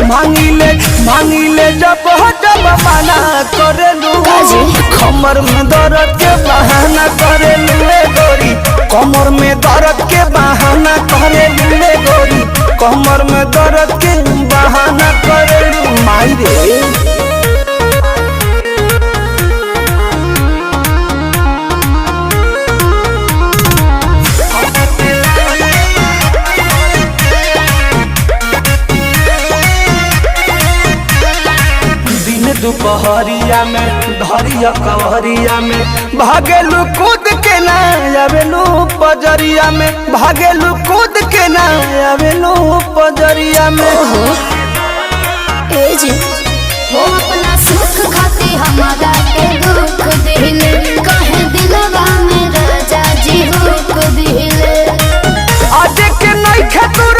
मांगिले जब मना करेलू कमर में दर्द के बहाना करेलू गोरी कमर में दर्द के बहाना करेलू गोरी कमर में दर्द के बहाना करेलू माई रे। दुपहरिया में धरिया कवरिया में भागेलू कूद के ना आवेलू पजरिया में भागेलू कूद के ना आवेलू पजरिया में ए जी हो अपना सुख खाती हमारा के दुख दिले कहे दिलवा में राजा जी हुक दिले आज के नहीं खेतू